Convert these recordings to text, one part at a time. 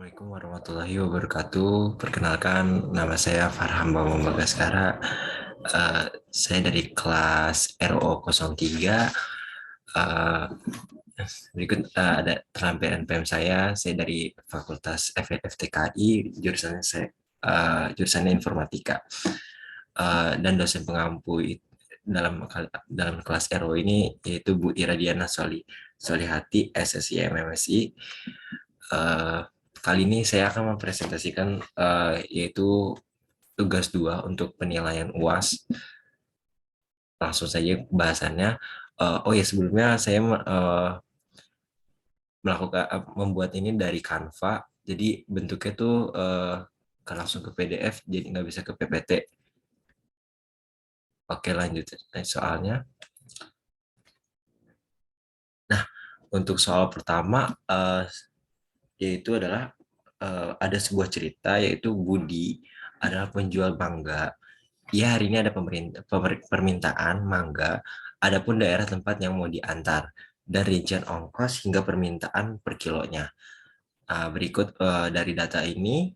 Assalamualaikum warahmatullahi wabarakatuh. Perkenalkan, nama saya Farham Bambang Bagaskara. Saya dari kelas RO 03. Eh, Berikut ada terampilan PM saya. Saya dari Fakultas FTKI, jurusannya Informatika. Dan dosen pengampu dalam kelas RO ini yaitu Bu Iradiana Solihati, SSI MMSI. Eh, Kali ini saya akan mempresentasikan yaitu tugas 2 untuk penilaian UAS. Langsung saja bahasannya. Oh ya, sebelumnya saya membuat ini dari Canva. Jadi bentuknya tuh kan langsung ke PDF, jadi nggak bisa ke PPT. Oke, lanjut soalnya. Nah, untuk soal pertama yaitu adalah ada sebuah cerita, yaitu Budi adalah penjual mangga. Ya, hari ini ada permintaan mangga, adapun daerah tempat yang mau diantar, dan rincian ongkos hingga permintaan per kilonya. Berikut dari data ini,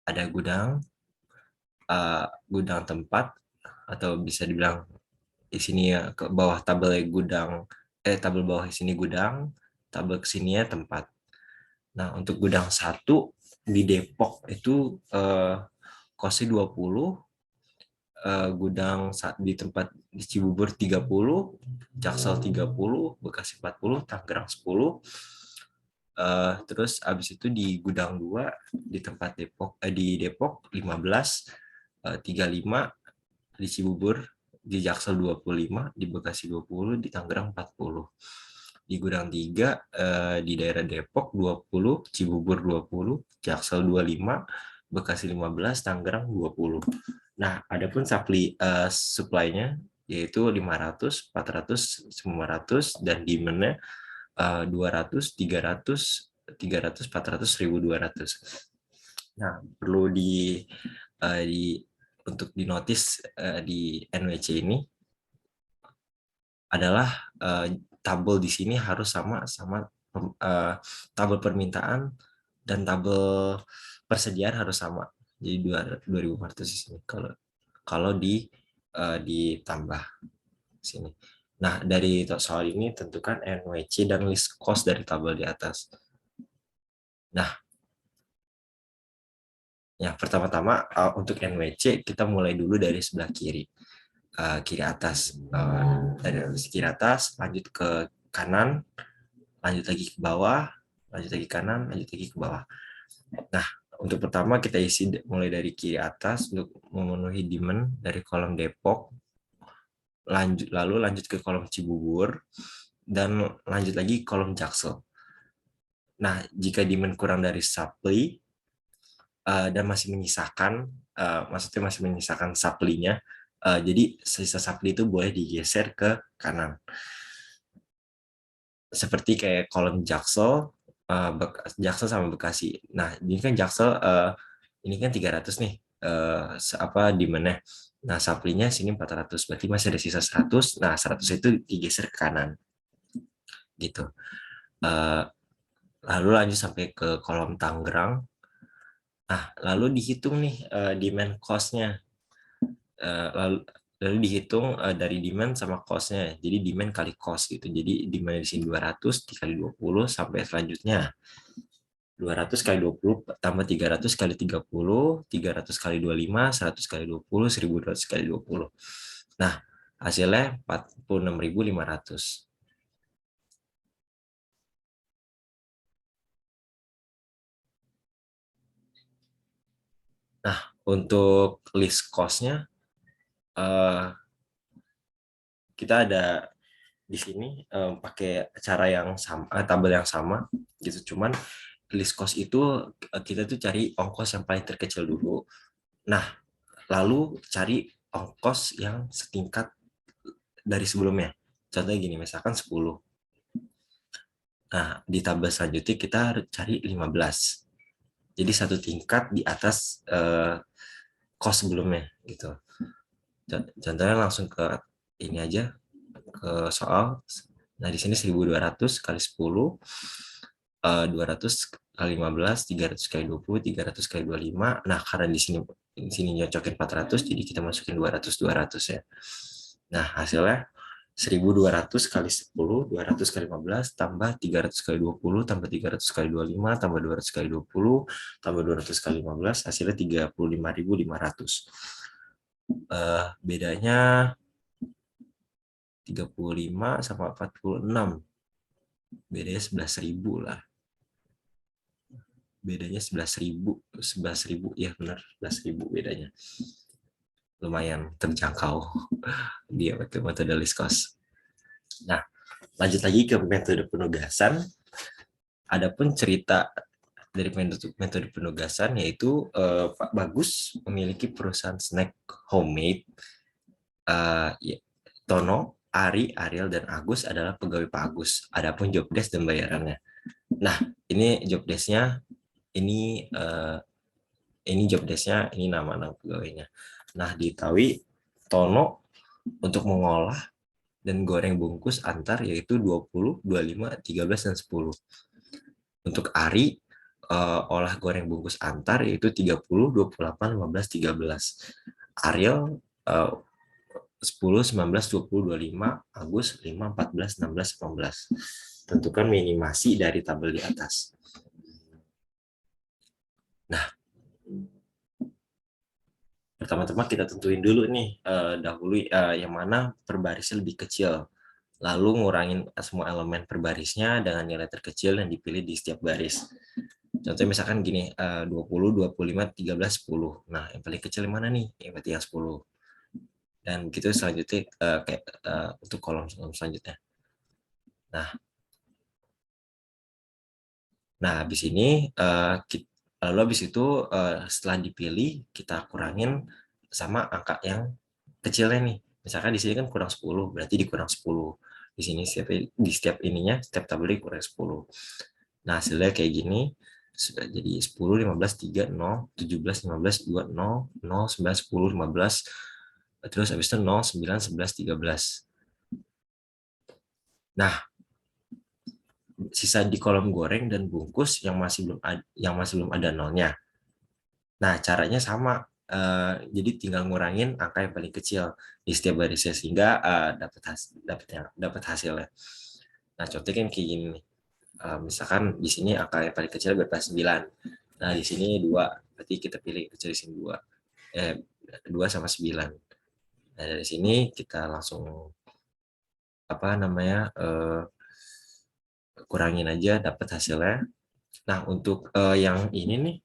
ada gudang tempat, atau bisa dibilang di sini ya, ke bawah tabel tabel bawah di sini gudang, tabel ke sini ya tempat. Nah, untuk gudang 1 di Depok itu kosnya 20, gudang di tempat di Cibubur 30, Jaksel 30, Bekasi 40, Tangerang 10. Terus habis itu di gudang 2 di tempat di Depok 15, 35, di Cibubur, di Jaksel 25, di Bekasi 20, di Tangerang 40. Di gudang 3 di daerah Depok 20, Cibubur 20, Jaksel 25, Bekasi 15, Tangerang 20. Nah, adapun supply-nya yaitu 500, 400, 500, dan demand-nya 200, 300, 300, 400, 1.200. Nah, perlu untuk dinotis di NWC ini adalah tabel di sini harus sama tabel permintaan dan tabel persediaan harus sama. Jadi 2.400 di sini kalau ditambah sini. Nah, dari soal ini tentukan NWC dan list cost dari tabel di atas. Nah, yang pertama-tama untuk NWC kita mulai dulu dari sebelah kiri. Kiri atas, dari kiri atas lanjut ke kanan, lanjut lagi ke bawah, lanjut lagi ke kanan, lanjut lagi ke bawah. Nah, untuk pertama kita isi mulai dari kiri atas untuk memenuhi demand dari kolom Depok, lalu lanjut ke kolom Cibubur, dan lanjut lagi kolom Jaksel. Nah, jika demand kurang dari supply dan masih menyisakan, maksudnya masih menyisakan supply-nya, jadi sisa supply itu boleh digeser ke kanan. Seperti kayak kolom Jaksel, Jaksel sama Bekasi. Nah, ini kan Jaksel, ini kan 300 nih, demand-nya. Nah, supply-nya sini 400, berarti masih ada sisa 100. Nah, 100 itu digeser ke kanan. Gitu. Lalu lanjut sampai ke kolom Tangerang. Nah, lalu dihitung nih demand cost-nya. Lalu dihitung dari demand sama cost-nya. Jadi demand kali cost gitu. Jadi demand di sini 200 dikali 20 sampai selanjutnya 200 kali 20 tambah 300 kali 30, 300 kali 25, 100 kali 20, 1.200 kali 20. Nah, hasilnya 46.500. Nah, untuk list cost-nya kita ada di sini pakai cara yang sama, tabel yang sama gitu. Cuman list cost itu kita tuh cari ongkos yang paling terkecil dulu. Nah, lalu cari ongkos yang setingkat dari sebelumnya. Contohnya gini, misalkan 10. Nah, di tabel selanjutnya kita cari 15. Jadi satu tingkat di atas cost sebelumnya gitu. Contohnya langsung ke ini aja, ke soal. Nah, di sini 1.200 kali 10 200 kali 15, 300 kali 20, 300 kali 25. Nah, karena di sini nyocokin 400, jadi kita masukin 200 ya. Nah, hasilnya 1.200 kali 10, 200 kali 15, tambah 300 kali 20, tambah 300 kali 25, tambah 200 kali 20, tambah 200 kali 15, hasilnya 35.500. Bedanya 35 sama 46. Bedanya 11.000 lah. Bedanya 11.000. 11.000, ya benar, 11.000 bedanya. Lumayan terjangkau dia metode least cost. Nah, lanjut lagi ke metode penugasan. Adapun cerita dari metode penugasan yaitu Pak Bagus memiliki perusahaan snack homemade. Tono, Ari, Ariel, dan Agus adalah pegawai Pak Agus. Adapun job desk dan bayarannya. Nah, ini job desk-nya, ini job desk-nya, ini nama-nama pegawainya. Nah, diketahui Tono untuk mengolah dan goreng bungkus antar yaitu 20, 25, 13, dan 10. Untuk Ari, olah goreng bungkus antar yaitu 30, 28, 15, 13. Ariel 10, 19, 20, 25, Agus 5, 14, 16, 18. Tentukan minimasi dari tabel di atas. Nah, pertama-tama kita tentuin dulu nih, dahulu yang mana perbarisnya lebih kecil. Lalu ngurangin semua elemen perbarisnya dengan nilai terkecil yang dipilih di setiap baris. Contohnya misalkan gini, 20, 25, 13, 10. Nah, yang paling kecil yang mana nih? Yang berarti yang 10. Dan begitu selanjutnya untuk kolom selanjutnya. Nah, habis ini lalu habis itu setelah dipilih kita kurangin sama angka yang kecilnya nih. Misalkan di sini kan kurang 10, berarti dikurang 10. Di sini di setiap ininya, setiap tabel kurang 10. Nah, hasilnya kayak gini. Sudah jadi 10, 15, 3, 0, 17, 15, 2, 0, 0, 9, 10, 15. Terus habis itu 0, 9, 11, 13. Nah, sisa di kolom goreng dan bungkus yang masih belum ada nolnya. Nah, caranya sama. Jadi tinggal ngurangin angka yang paling kecil di setiap barisnya sehingga dapat hasilnya. Nah, contohnya kan kayak gini nih. Misalkan di sini angka yang paling kecil berapa 9. Nah, di sini 2. Berarti kita pilih kecil di sini 2. 2 sama 9. Nah, dari sini kita langsung kurangin aja dapat hasilnya. Nah, untuk yang ini nih,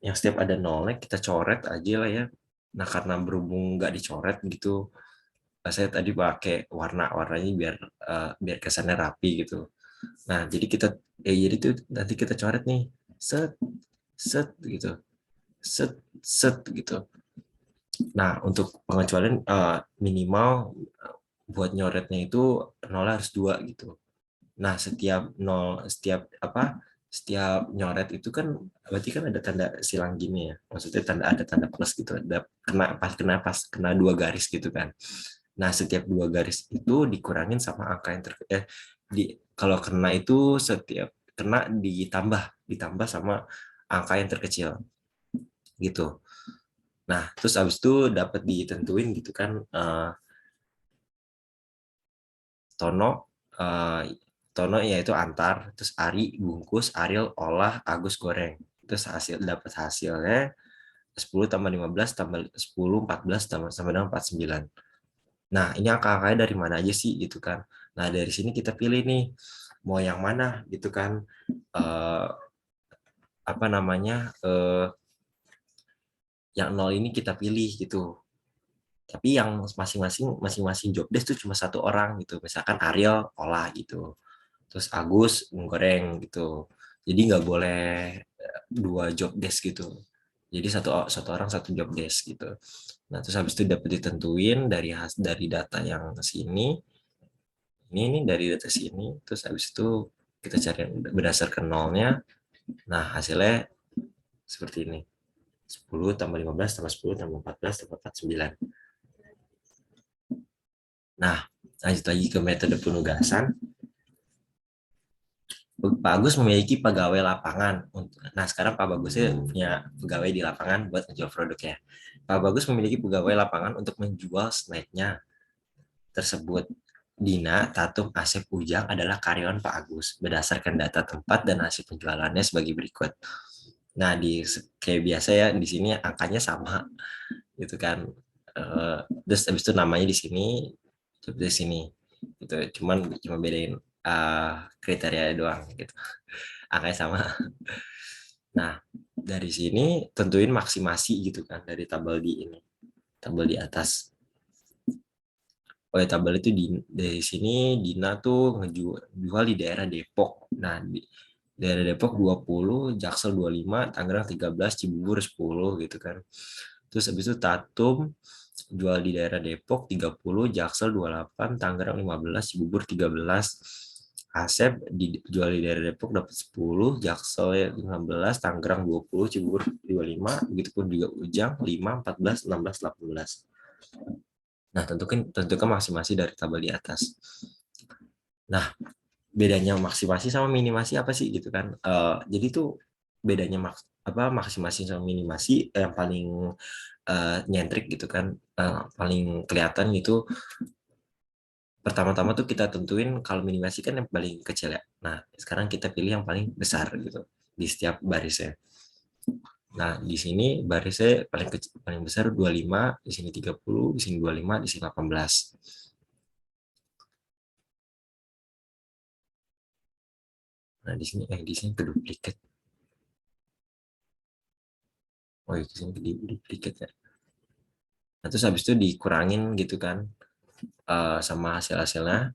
yang setiap ada nolnya kita coret aja lah ya. Nah, karena berhubung nggak dicoret gitu, saya tadi pakai warnanya biar kesannya rapi gitu. Nah, jadi tuh nanti kita coret nih, set set gitu, set gitu. Nah, untuk pengecualian minimal buat nyoretnya itu nolnya harus 2 gitu. Nah, setiap nyoret itu kan berarti kan ada tanda silang gini ya. Maksudnya ada tanda plus gitu. Ada kena 2 garis gitu kan. Nah, setiap 2 garis itu dikurangin sama angka yang kalau kena itu setiap kena ditambah sama angka yang terkecil gitu. Nah, terus abis itu dapat ditentuin gitu kan tono eh, tono yaitu antar, terus Ari bungkus, Ariel olah, Agus goreng. Terus dapat hasilnya 10 tambah 15 tambah 10, 14 tambah sama dengan 49. Nah, ini angka-angkanya dari mana aja sih gitu kan. Nah, dari sini kita pilih nih mau yang mana gitu kan. Eh, apa namanya? Yang 0 ini kita pilih gitu. Tapi yang masing-masing job desk itu cuma 1 orang gitu. Misalkan Ariel olah gitu. Terus Agus menggoreng gitu. Jadi nggak boleh 2 job desk gitu. Jadi satu orang 1 job desk gitu. Nah, terus habis itu dapat ditentuin dari data yang sini. Ini dari data sini. Terus habis itu kita cari berdasarkan nolnya. Nah, hasilnya seperti ini. 10 tambah 15 tambah 10 tambah 14 tambah 49. Nah, lanjut lagi ke metode penugasan. Pak Agus memiliki pegawai lapangan. Nah, sekarang Pak Bagusnya punya pegawai di lapangan buat menjual produknya. Pak Bagus memiliki pegawai lapangan untuk menjual snacknya tersebut. Dina, Tatum, Asep, Ujang adalah karyawan Pak Agus berdasarkan data tempat dan hasil penjualannya sebagai berikut. Nah, kayak biasa ya di sini angkanya sama gitu kan. Terus habis itu namanya di sini, di sini gitu. Cuma bedain kriteria doang gitu. Angkanya sama. Nah, dari sini tentuin maksimasi gitu kan dari tabel di ini, tabel di atas. Oh ya, tabel itu dari sini Dina tuh ngejual di daerah Depok. Nah, di daerah Depok 20, Jaksel 25, Tangerang 13, Cibubur 10 gitu kan. Terus habis itu Tatum jual di daerah Depok 30, Jaksel 28, Tangerang 15, Cibubur 13. Asep jual di daerah Depok dapat 10, Jaksel 15, Tangerang 20, Cibubur 25, begitupun juga Ujang 5, 14, 16, 18. Nah, tentukan maksimasi dari tabel di atas. Nah, bedanya maksimasi sama minimasi apa sih gitu kan? Jadi tuh bedanya maksimasi sama minimasi yang paling nyentrik gitu kan, paling kelihatan gitu. Pertama-tama tuh kita tentuin kalau minimasi kan yang paling kecil ya. Nah, sekarang kita pilih yang paling besar gitu di setiap barisnya. Nah, di sini barisnya paling kecil, paling besar 25, di sini 30, di sini 25, di sini 18. Nah, di sini keduplikat. Oh, di sini keduplikat ya. Nah, terus habis itu dikurangin gitu kan sama hasil-hasilnya.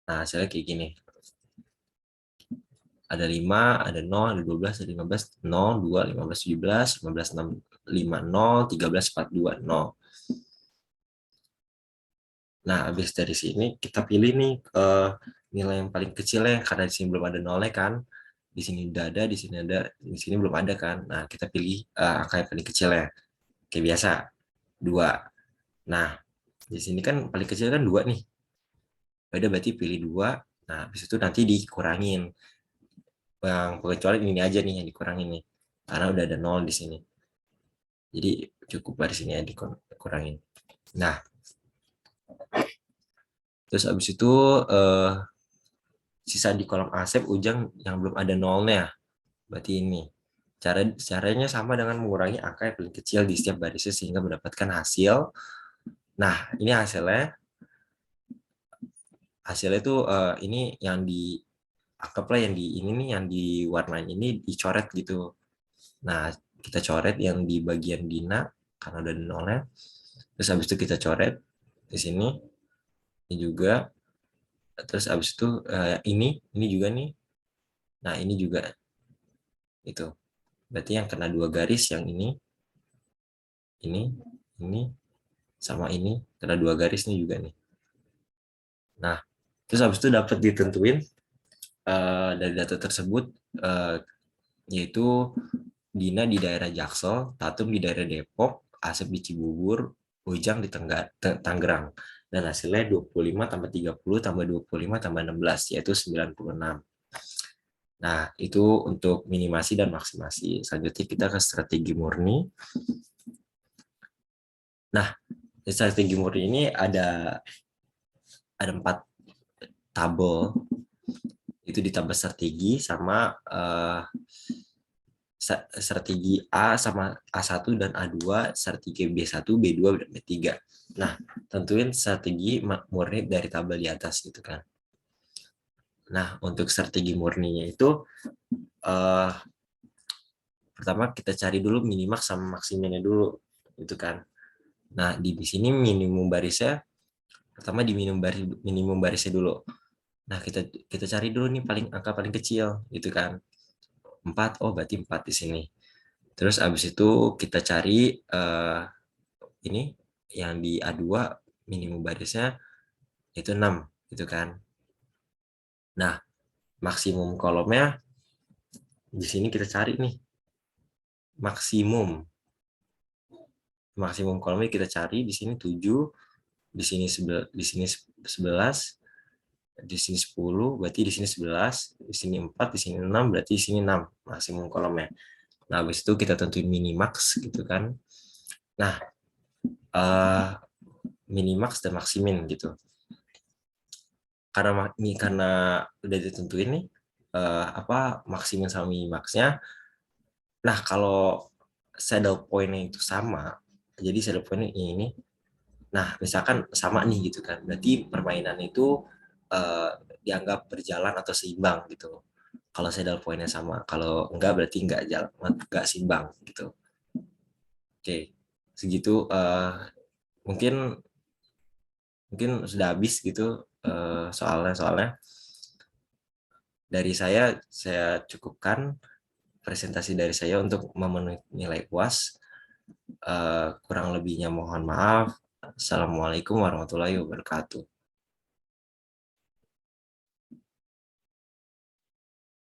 Nah, hasilnya kayak gini. Ada 5, ada 0, ada 12, ada 15, 0, 2, 15, 17, 15, 6, 5, 0, 13, 4, 2, 0. Nah, habis dari sini kita pilih nih nilai yang paling kecil ya, karena di sini belum ada nolnya kan. Di sini udah ada, di sini ada, di sini belum ada kan. Nah, kita pilih angka yang paling kecil ya. Kayak biasa, 2. Nah, di sini kan paling kecil kan 2 nih. Beda berarti pilih 2. Nah, habis itu nanti dikurangin. Yang pengecualian ini aja nih yang dikurangin nih. Karena udah ada 0 di sini. Jadi cukup dari sini ya dikurangin. Nah, terus habis itu sisa di kolom Asep Ujang yang belum ada nolnya. Berarti ini. Caranya sama dengan mengurangi angka yang paling kecil di setiap barisnya sehingga mendapatkan hasil. Nah, ini hasilnya itu ini yang anggaplah yang di ini nih yang diwarnain ini dicoret gitu. Nah, kita coret yang di bagian Dina karena udah nolnya. Terus habis itu kita coret di sini ini juga. Terus habis itu ini juga nih. Nah, ini juga itu. Berarti yang kena 2 garis yang ini, ini sama ini kena 2 garis nih juga nih. Nah, terus habis itu dapat ditentuin dari data tersebut yaitu Dina di daerah Jaksel, Tatum di daerah Depok, Asep di Cibubur, Ujang di Tangerang. Dan hasilnya 25 tambah 30 tambah 25 tambah 16, yaitu 96. Nah, itu untuk minimasi dan maksimasi. Selanjutnya kita ke strategi murni. Nah, di strategi murni ini ada 4 tabel. Itu di tabel strategi sama strategi A sama A1 dan A2, strategi B1, B2, dan B3. Nah, tentuin strategi murni dari tabel di atas gitu kan. Nah, untuk strategi murninya itu pertama kita cari dulu minimax sama maksimumnya dulu gitu kan. Nah, di sini minimum barisnya pertama di minimum barisnya dulu. Nah, kita cari dulu nih angka paling kecil gitu kan. 4, oh berarti 4 di sini. Terus abis itu kita cari ini yang di A2 minimum barisnya itu 6 gitu kan. Nah, maksimum kolomnya di sini kita cari nih. Maksimum kolomnya kita cari di sini 7, di sini 11, Di sini 10, berarti di sini 11, di sini 4, di sini 6, berarti di sini 6 maksimum kolomnya. Nah, habis itu kita tentuin minimax gitu kan. Nah, uh, minimax dan maksimin gitu. Karena udah ditentuin nih apa maksimin sama minimaxnya. Nah, kalau saddle point-nya itu sama, jadi saddle point ini, nah misalkan sama nih gitu kan, berarti permainan itu eh, dianggap berjalan atau seimbang gitu. Kalau saddle point-nya sama, kalau enggak berarti enggak jalan, enggak seimbang gitu. Oke, segitu mungkin mungkin sudah habis gitu soalnya dari saya cukupkan presentasi dari saya untuk memenuhi nilai UAS. Kurang lebihnya mohon maaf. Assalamualaikum warahmatullahi wabarakatuh.